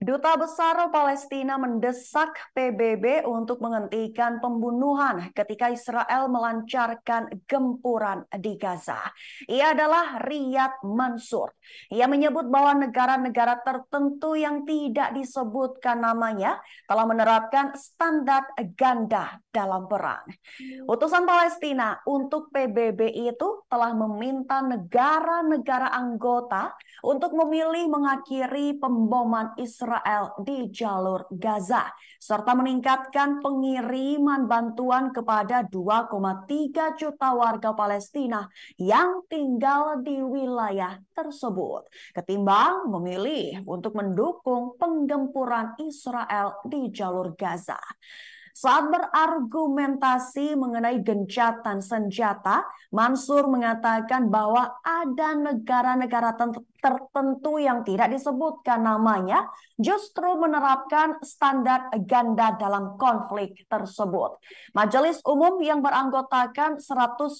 Duta Besar Palestina mendesak PBB untuk menghentikan pembunuhan ketika Israel melancarkan gempuran di Gaza. Ia adalah Riyad Mansur. Ia menyebut bahwa negara-negara tertentu yang tidak disebutkan namanya telah menerapkan standar ganda dalam perang. Utusan Palestina untuk PBB itu telah meminta negara-negara anggota untuk memilih mengakhiri pemboman Israel di jalur Gaza, serta meningkatkan pengiriman bantuan kepada 2,3 juta warga Palestina yang tinggal di wilayah tersebut, ketimbang memilih untuk mendukung penggempuran Israel di jalur Gaza. Saat berargumentasi mengenai gencatan senjata, Mansur mengatakan bahwa ada negara-negara tertentu yang tidak disebutkan namanya justru menerapkan standar ganda dalam konflik tersebut. Majelis Umum yang beranggotakan 193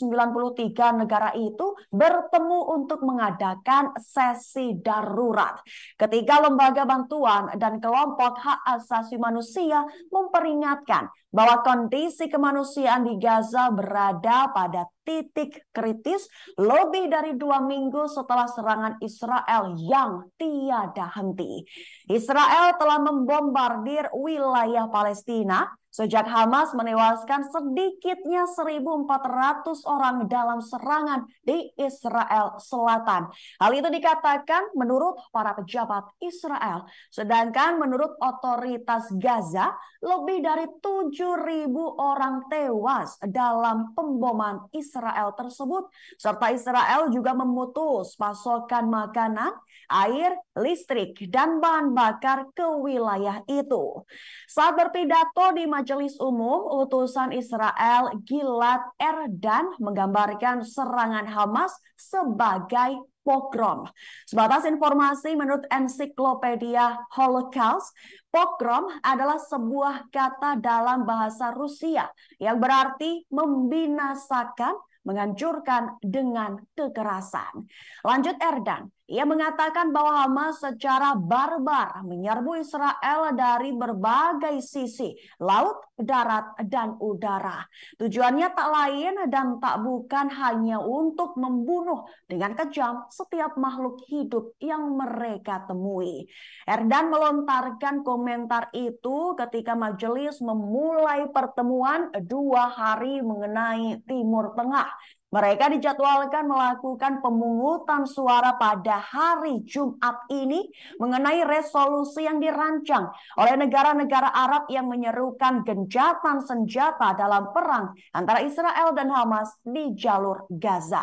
negara itu bertemu untuk mengadakan sesi darurat ketika lembaga bantuan dan kelompok hak asasi manusia memperingatkan bahwa kondisi kemanusiaan di Gaza berada pada titik kritis lebih dari 2 minggu setelah serangan Israel yang tiada henti. Israel telah membombardir wilayah Palestina sejak Hamas menewaskan sedikitnya 1.400 orang dalam serangan di Israel Selatan. Hal itu dikatakan menurut para pejabat Israel. Sedangkan menurut otoritas Gaza, lebih dari 7.000 orang tewas dalam pemboman Israel tersebut. Serta Israel juga memutus pasokan makanan, air, listrik, dan bahan bakar ke wilayah itu. Saat berpidato di Majelis Umum, utusan Israel Gilad Erdan menggambarkan serangan Hamas sebagai pogrom. Sebatas informasi, menurut ensiklopedia Holocaust, pogrom adalah sebuah kata dalam bahasa Rusia yang berarti membinasakan, menghancurkan dengan kekerasan. Lanjut Erdan, ia mengatakan bahwa Hamas secara barbar menyerbu Israel dari berbagai sisi, laut, darat, dan udara. Tujuannya tak lain dan tak bukan hanya untuk membunuh dengan kejam setiap makhluk hidup yang mereka temui. Erdan melontarkan komentar itu ketika majelis memulai pertemuan 2 hari mengenai Timur Tengah. Mereka dijadwalkan melakukan pemungutan suara pada hari Jumat ini mengenai resolusi yang dirancang oleh negara-negara Arab yang menyerukan gencatan senjata dalam perang antara Israel dan Hamas di jalur Gaza.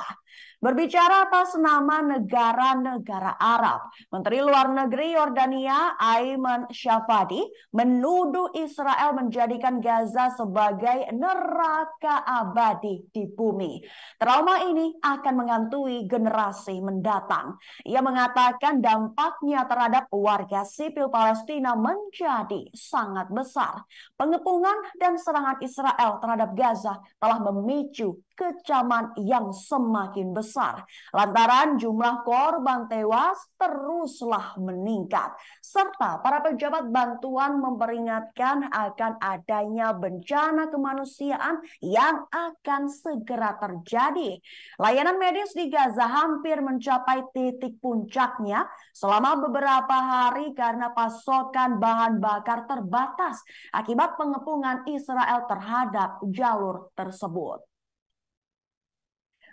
Berbicara atas nama negara-negara Arab, Menteri Luar Negeri Yordania Ayman Shafadi menuduh Israel menjadikan Gaza sebagai neraka abadi di bumi. Trauma ini akan menghantui generasi mendatang. Ia mengatakan dampaknya terhadap warga sipil Palestina menjadi sangat besar. Pengepungan dan serangan Israel terhadap Gaza telah memicu kecaman yang semakin besar. Lantaran jumlah korban tewas teruslah meningkat. Serta para pejabat bantuan memperingatkan akan adanya bencana kemanusiaan yang akan segera terjadi. Layanan medis di Gaza hampir mencapai titik puncaknya selama beberapa hari karena pasokan bahan bakar terbatas akibat pengepungan Israel terhadap jalur tersebut.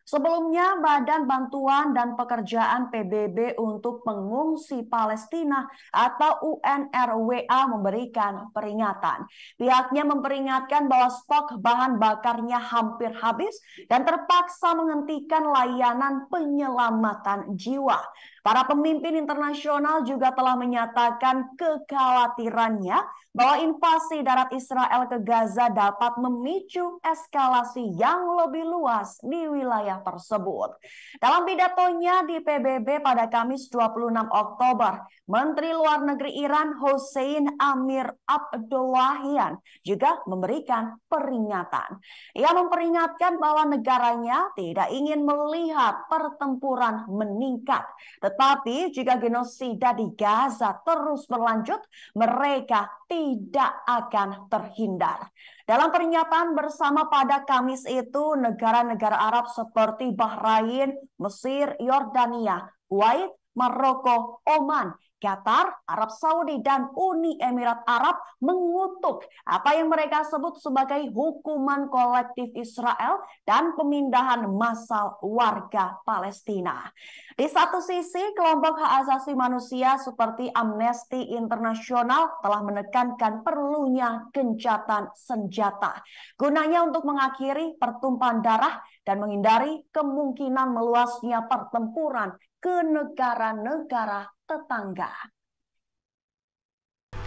Sebelumnya, Badan Bantuan dan Pekerjaan PBB untuk Pengungsi Palestina atau UNRWA memberikan peringatan. Pihaknya memperingatkan bahwa stok bahan bakarnya hampir habis dan terpaksa menghentikan layanan penyelamatan jiwa. Para pemimpin internasional juga telah menyatakan kekhawatirannya bahwa invasi darat Israel ke Gaza dapat memicu eskalasi yang lebih luas di wilayah tersebut. Dalam pidatonya di PBB pada Kamis 26 Oktober, Menteri Luar Negeri Iran Hossein Amir Abdollahian juga memberikan peringatan. Ia memperingatkan bahwa negaranya tidak ingin melihat pertempuran meningkat, Tetapi jika genosida di Gaza terus berlanjut, mereka tidak akan terhindar. Dalam pernyataan bersama pada Kamis itu, negara-negara Arab seperti Bahrain, Mesir, Yordania, Kuwait, Maroko, Oman, Qatar, Arab Saudi, dan Uni Emirat Arab mengutuk apa yang mereka sebut sebagai hukuman kolektif Israel dan pemindahan massal warga Palestina. Di satu sisi, kelompok hak asasi manusia seperti Amnesty International telah menekankan perlunya gencatan senjata, gunanya untuk mengakhiri pertumpahan darah dan menghindari kemungkinan meluasnya pertempuran ke negara-negara tetangga.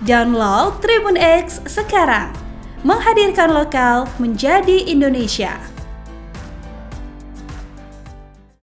Download Tribun X sekarang, menghadirkan lokal menjadi Indonesia.